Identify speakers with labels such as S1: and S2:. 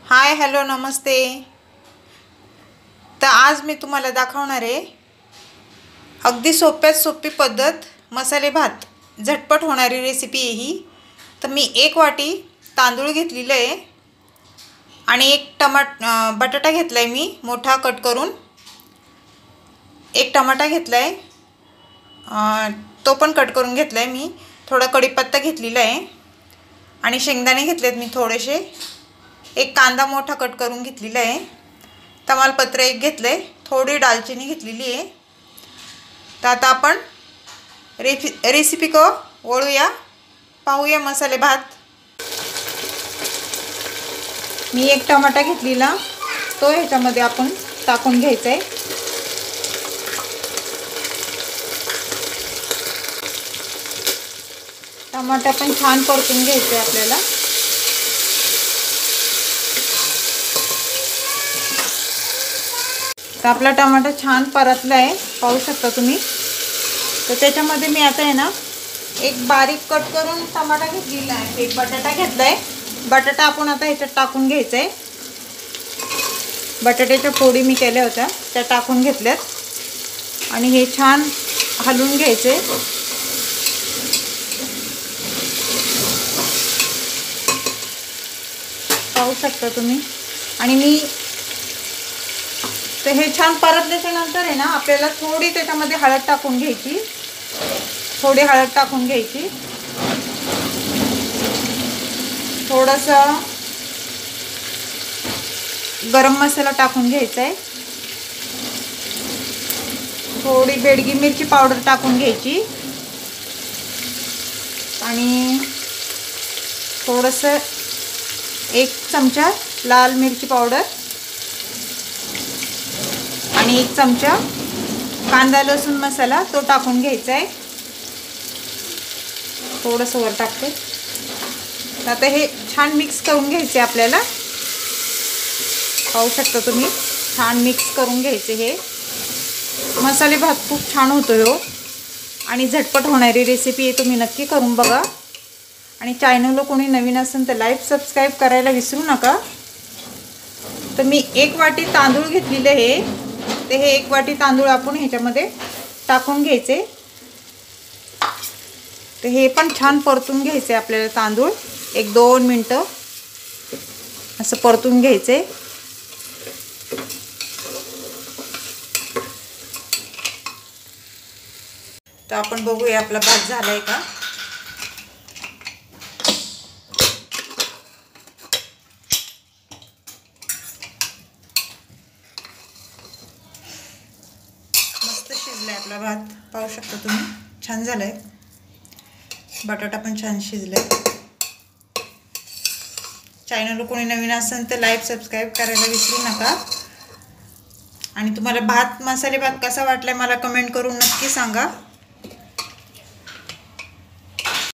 S1: Hi hello नमस्ते। तर आज मी तुम्हाला दाखवणार आहे अगदी सोप्यात सोपी पद्धत मसाले भात, झटपट होणारी रेसिपी आहे ही। तर मी 1 वाटी तांदूळ घेतलेले आहे आणि एक बटाटा घेतलाय मी मोठा कट करून, एक टमाटा घेतलाय तो पण कट करून घेतलाय मी, थोडा कढीपत्ता घेतलेला आहे आणि शेंगदाणे घेतलेत मी थोडेसे, एक कांदा मोठा कट करून घेतलेला आहे, तमालपत्र एक घेतलंय, थोडी दालचिनी घेतलेली आहे। तर आता आपण रेसिपी को वळूया, पाहूया मसाले भात। मी एक टमाटा घेतलेला तो ह्याच्यामध्ये आपण टाकून घ्यायचा आहे। टमाटा पण छान परतून घ्यायचा आहे आपल्याला। तर आपला टमाटा छान परतला आहे, पाहू शकता तुम्ही। तर त्याच्यामध्ये मी आता आहे ना एक बारीक कट करून टमाटा घेतलेला आहे, एक बटाटा घेतलाय। बटाटा आपण आता ह्याच्यात टाकून घ्यायचा आहे। बटाट्याच्या फोडी मी केल्या होत्या त्या टाकून घेतल्यात आणि हे छान हलवून घ्यायचे। पाहू शकता तुम्ही। आणि मी तर हे छान परतल्याच्या नंतर आहे ना आपल्याला थोडी त्याच्यामध्ये हळद टाकून घ्यायची, थोडी हळद टाकून घ्यायची, थोडासा गरम मसाला टाकून घ्यायचा आहे, थोडी बेडगी मिरची पावडर टाकून घ्यायची आणि थोडंसं 1 चमचा लाल मिरची पावडर आणि 1 चमचा कांदा लसूण मसाला तो टाकून घ्यायचा आहे। थोडंसं वर टाकते। आता हे छान मिक्स करून घ्यायचे आपल्याला, पाहू शकता तुम्ही, छान मिक्स करून घ्यायचे। हे मसाले भात खूप छान होतो हो आणि झटपट होणारी रेसिपी आहे, तुम्ही नक्की करून बघा। आणि चॅनलला कोणी नवीन असेल तर लाईक सबस्क्राईब करायला विसरू नका। तर मी 1 वाटी तांदूळ घेतलेले आहे, ते हे 1 वाटी तांदूळ आपण ह्याच्यामध्ये टाकून घ्यायचे। तर हे पण छान परतून घ्यायचे आपल्याला, तांदूळ 1-2 मिनिटं असं परतून घ्यायचे। तर आपण बघूया आपला भात झालाय का। मस्त शिजलाय आपला भात, पाहू शकता तुम्ही, छान झालाय। बटाटा पण छान शिजलाय। चॅनलला कोणी नवीन असेल तर लाईक सबस्क्राईब करायला विसरू नका। आणि तुम्हाला भात मसाले भात कसा वाटलाय मला कमेंट करून नक्की सांगा।